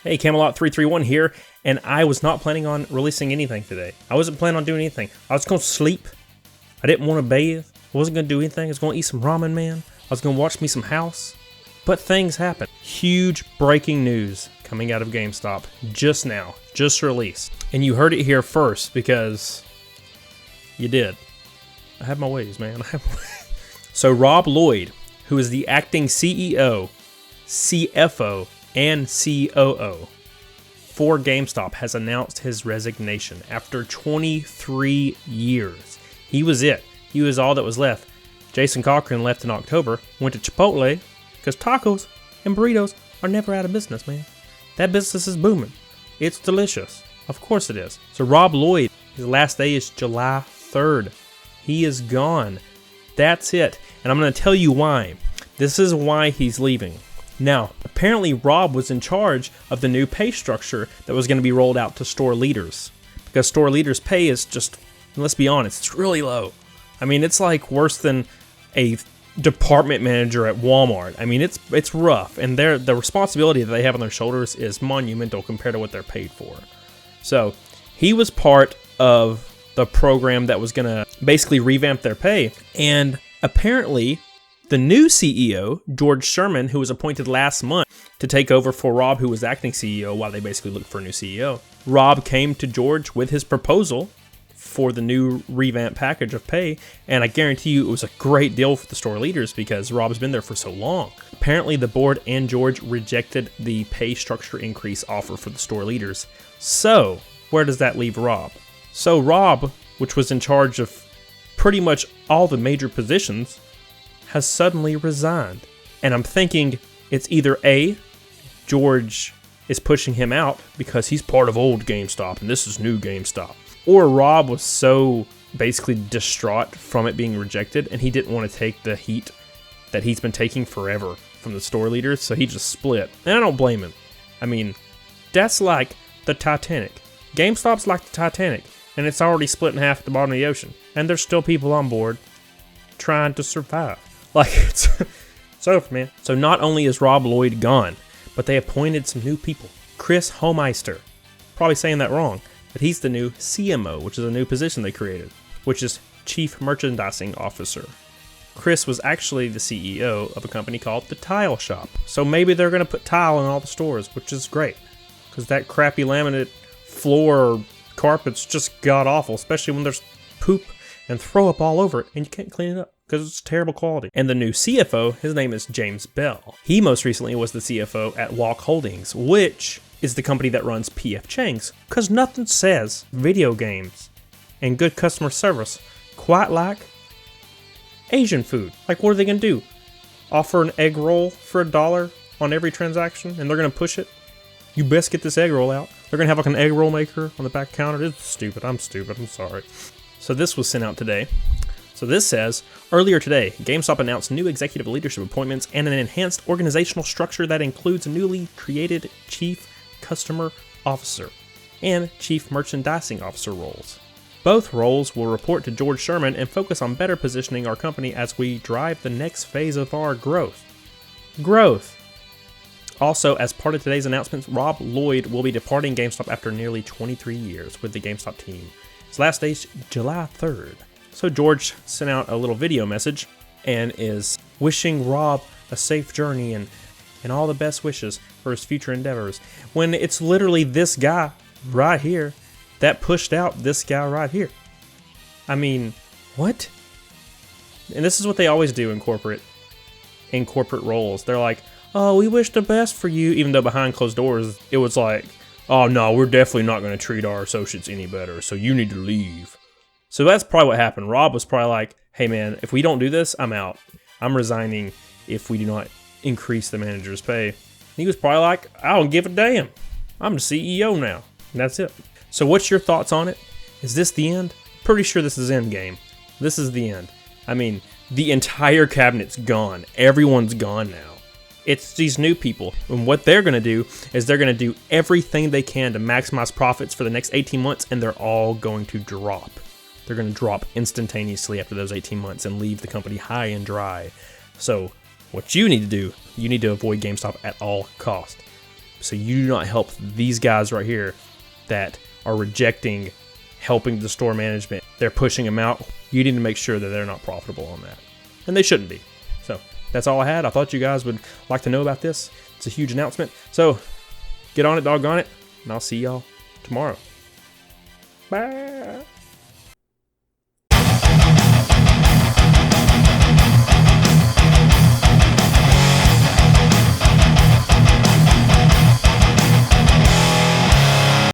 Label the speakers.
Speaker 1: Hey, Camelot331 here, and I was not planning on releasing anything today. I wasn't planning on doing anything. I was going to sleep. I didn't want to bathe. I wasn't going to do anything. I was going to eat some ramen, man. I was going to watch me some House. But things happened. Huge breaking news coming out of Gamestop just now, just released. And you heard it here first because you did. I have my ways, man. So Rob Lloyd, who is the acting CEO, CFO, and COO for GameStop, has announced his resignation after 23 years. He was it. He was all that was left. Jason Cochran left in October, went to Chipotle, because tacos and burritos are never out of business, man. That business is booming. It's delicious. Of course it is. So Rob Lloyd, his last day is July 3rd. He is gone. That's it. And I'm going to tell you why. This is why he's leaving. Now, apparently Rob was in charge of the new pay structure that was going to be rolled out to store leaders. Because store leaders' pay is just, let's be honest, it's really low. I mean, it's like worse than a department manager at Walmart. I mean, it's rough. And the responsibility that they have on their shoulders is monumental compared to what they're paid for. So, he was part of the program that was going to basically revamp their pay. And apparently, the new CEO, George Sherman, who was appointed last month to take over for Rob, who was acting CEO while they basically looked for a new CEO. Rob came to George with his proposal for the new revamped package of pay, and I guarantee you it was a great deal for the store leaders because Rob's been there for so long. Apparently the board and George rejected the pay structure increase offer for the store leaders. So, where does that leave Rob? So Rob, which was in charge of pretty much all the major positions, has suddenly resigned. And I'm thinking it's either A, George is pushing him out because he's part of old GameStop and this is new GameStop. Or Rob was so basically distraught from it being rejected and he didn't want to take the heat that he's been taking forever from the store leaders, so he just split. And I don't blame him. I mean, that's like the Titanic. GameStop's like the Titanic, and it's already split in half at the bottom of the ocean. And there's still people on board trying to survive. Like, it's over, man. So not only is Rob Lloyd gone, but they appointed some new people. Chris Homeister. Probably saying that wrong, but he's the new CMO, which is a new position they created, which is Chief Merchandising Officer. Chris was actually the CEO of a company called The Tile Shop. So maybe they're going to put tile in all the stores, which is great. Because that crappy laminate floor carpet's just god-awful, especially when there's poop and throw up all over it, and you can't clean it up because it's terrible quality. And the new CFO, his name is James Bell. He most recently was the CFO at Walk Holdings, which is the company that runs PF Chang's. Because nothing says video games and good customer service quite like Asian food. Like, what are they going to do? Offer an egg roll for $1 on every transaction, and they're going to push it? You best get this egg roll out. They're going to have like an egg roll maker on the back counter. It's stupid. I'm stupid. I'm sorry. So this was sent out today. So this says, earlier today, GameStop announced new executive leadership appointments and an enhanced organizational structure that includes a newly created Chief Customer Officer and Chief Merchandising Officer roles. Both roles will report to George Sherman and focus on better positioning our company as we drive the next phase of our growth. Also, as part of today's announcement, Rob Lloyd will be departing GameStop after nearly 23 years with the GameStop team. His last day is July 3rd. So George sent out a little video message and is wishing Rob a safe journey and all the best wishes for his future endeavors. When it's literally this guy right here that pushed out this guy right here. I mean, what? And this is what they always do in corporate roles. They're like, oh, we wish the best for you, even though behind closed doors it was like, oh no, we're definitely not going to treat our associates any better, so you need to leave. So that's probably what happened. Rob was probably like, hey man, if we don't do this, I'm out. I'm resigning if we do not increase the manager's pay. He was probably like, I don't give a damn. I'm the CEO now. And that's it. So what's your thoughts on it? Is this the end? Pretty sure this is Endgame. This is the end. I mean, the entire cabinet's gone. Everyone's gone now. It's these new people. And what they're going to do is they're going to do everything they can to maximize profits for the next 18 months, and they're all going to drop. They're going to drop instantaneously after those 18 months and leave the company high and dry. So what you need to do, you need to avoid GameStop at all costs. So you do not help these guys right here that are rejecting helping the store management. They're pushing them out. You need to make sure that they're not profitable on that. And they shouldn't be. So that's all I had. I thought you guys would like to know about this. It's a huge announcement. So get on it, doggone it. And I'll see y'all tomorrow. Bye.